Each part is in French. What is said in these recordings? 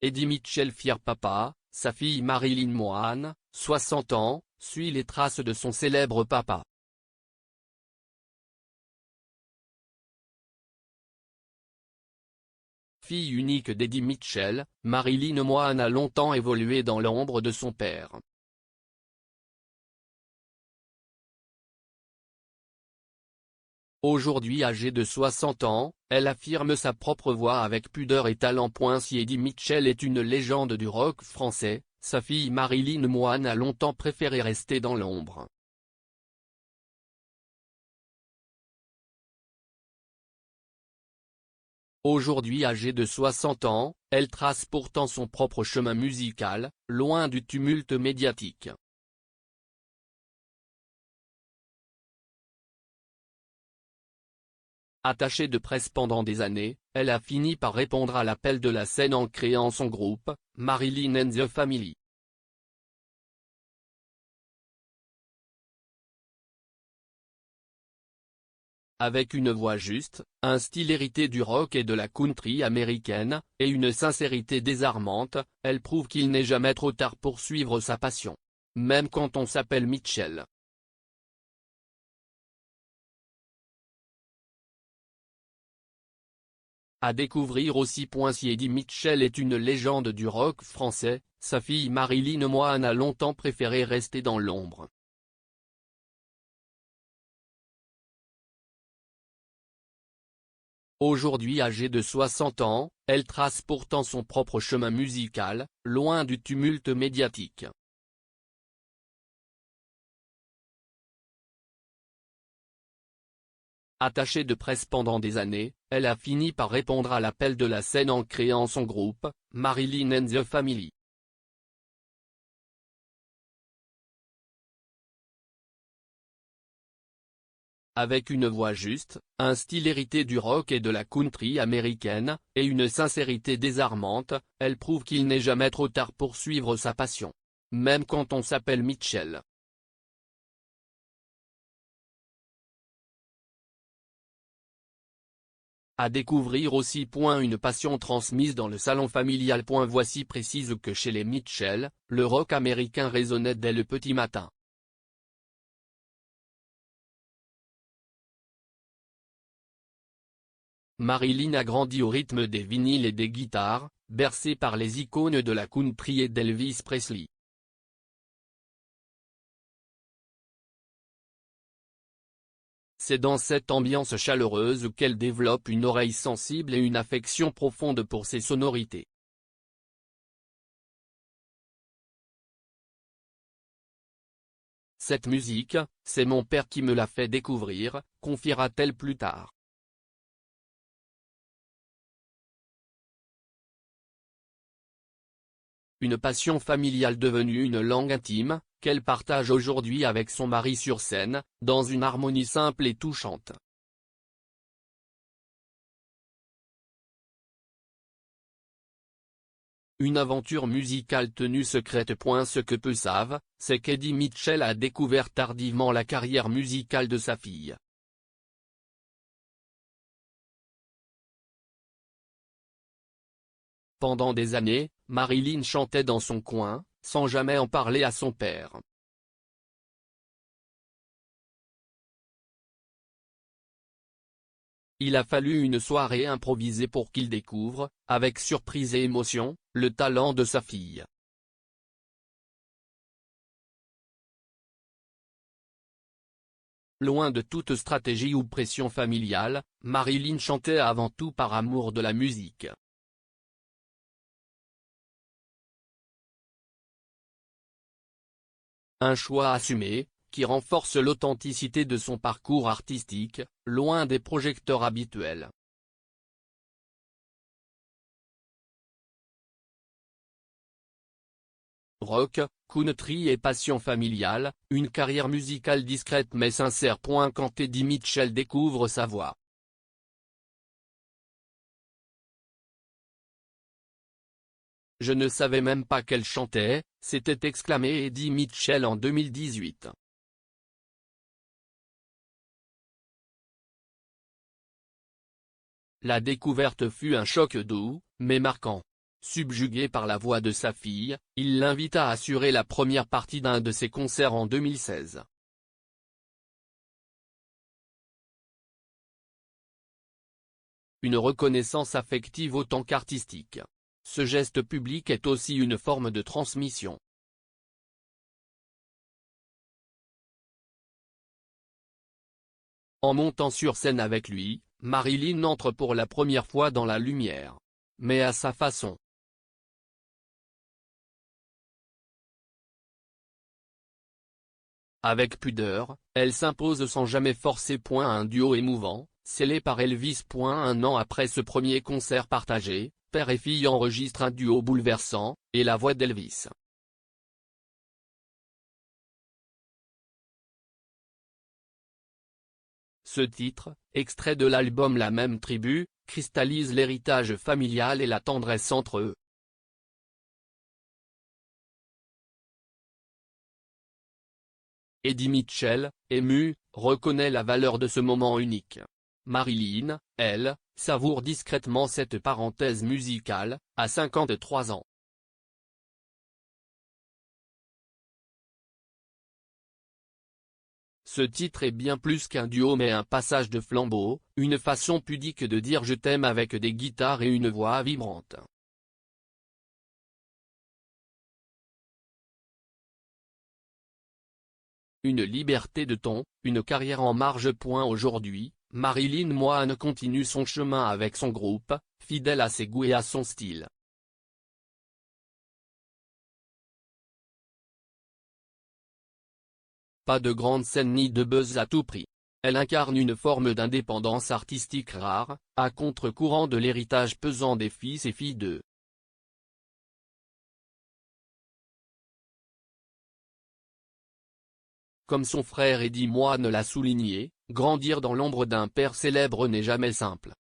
Eddie Mitchell fier papa, sa fille Marilyn Mohan, 60 ans, suit les traces de son célèbre papa. Fille unique d'Eddie Mitchell, Marilyn Mohan a longtemps évolué dans l'ombre de son père. Aujourd'hui âgée de 60 ans, elle affirme sa propre voix avec pudeur et talent. Si Eddie Mitchell est une légende du rock français, sa fille Marilyn Mohan a longtemps préféré rester dans l'ombre. Aujourd'hui âgée de 60 ans, elle trace pourtant son propre chemin musical, loin du tumulte médiatique. Attachée de presse pendant des années, elle a fini par répondre à l'appel de la scène en créant son groupe, Marilyn and the Family. Avec une voix juste, un style hérité du rock et de la country américaine, et une sincérité désarmante, elle prouve qu'il n'est jamais trop tard pour suivre sa passion. Même quand on s'appelle Mitchell. À découvrir aussi. Si Eddie Mitchell est une légende du rock français, sa fille Marilyn Mohan a longtemps préféré rester dans l'ombre. Aujourd'hui âgée de 60 ans, elle trace pourtant son propre chemin musical, loin du tumulte médiatique. Attachée de presse pendant des années, elle a fini par répondre à l'appel de la scène en créant son groupe, Marilyn and the Family. Avec une voix juste, un style hérité du rock et de la country américaine, et une sincérité désarmante, elle prouve qu'il n'est jamais trop tard pour suivre sa passion. Même quand on s'appelle Mitchell. À découvrir aussi. Une passion transmise dans le salon familial. Voici précise que chez les Mitchell, le rock américain résonnait dès le petit matin. Marilyn a grandi au rythme des vinyles et des guitares, bercée par les icônes de la country et d'Elvis Presley. C'est dans cette ambiance chaleureuse qu'elle développe une oreille sensible et une affection profonde pour ces sonorités. Cette musique, c'est mon père qui me l'a fait découvrir, confiera-t-elle plus tard. Une passion familiale devenue une langue intime, qu'elle partage aujourd'hui avec son mari sur scène, dans une harmonie simple et touchante. Une aventure musicale tenue secrète. Ce que peu savent, c'est qu'Eddie Mitchell a découvert tardivement la carrière musicale de sa fille. Pendant des années, Marilyn chantait dans son coin, sans jamais en parler à son père. Il a fallu une soirée improvisée pour qu'il découvre, avec surprise et émotion, le talent de sa fille. Loin de toute stratégie ou pression familiale, Marilyn chantait avant tout par amour de la musique. Un choix assumé, qui renforce l'authenticité de son parcours artistique, loin des projecteurs habituels. Rock, country et passion familiale, une carrière musicale discrète mais sincère. Quand Eddie Mitchell découvre sa voix. Je ne savais même pas qu'elle chantait, s'était exclamé Eddie Mitchell en 2018. La découverte fut un choc doux, mais marquant. Subjugué par la voix de sa fille, il l'invita à assurer la première partie d'un de ses concerts en 2016. Une reconnaissance affective autant qu'artistique. Ce geste public est aussi une forme de transmission. En montant sur scène avec lui, Marilyn entre pour la première fois dans la lumière. Mais à sa façon. Avec pudeur, elle s'impose sans jamais forcer. Un duo émouvant, scellé par Elvis. Un an après ce premier concert partagé, père et fille enregistrent un duo bouleversant, et la voix d'Elvis. Ce titre, extrait de l'album La Même Tribu, cristallise l'héritage familial et la tendresse entre eux. Eddie Mitchell, ému, reconnaît la valeur de ce moment unique. Marilyn, elle, savoure discrètement cette parenthèse musicale, à 53 ans. Ce titre est bien plus qu'un duo mais un passage de flambeau, une façon pudique de dire je t'aime avec des guitares et une voix vibrante. Une liberté de ton, une carrière en marge. Aujourd'hui, Marilyn Moine continue son chemin avec son groupe, fidèle à ses goûts et à son style. Pas de grande scène ni de buzz à tout prix. Elle incarne une forme d'indépendance artistique rare, à contre-courant de l'héritage pesant des fils et filles d'eux. Comme son frère Eddie Moine l'a souligné, grandir dans l'ombre d'un père célèbre n'est jamais simple.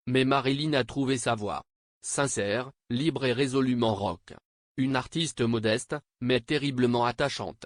Mais Marilyn a trouvé sa voie. Sincère, libre et résolument rock. Une artiste modeste, mais terriblement attachante.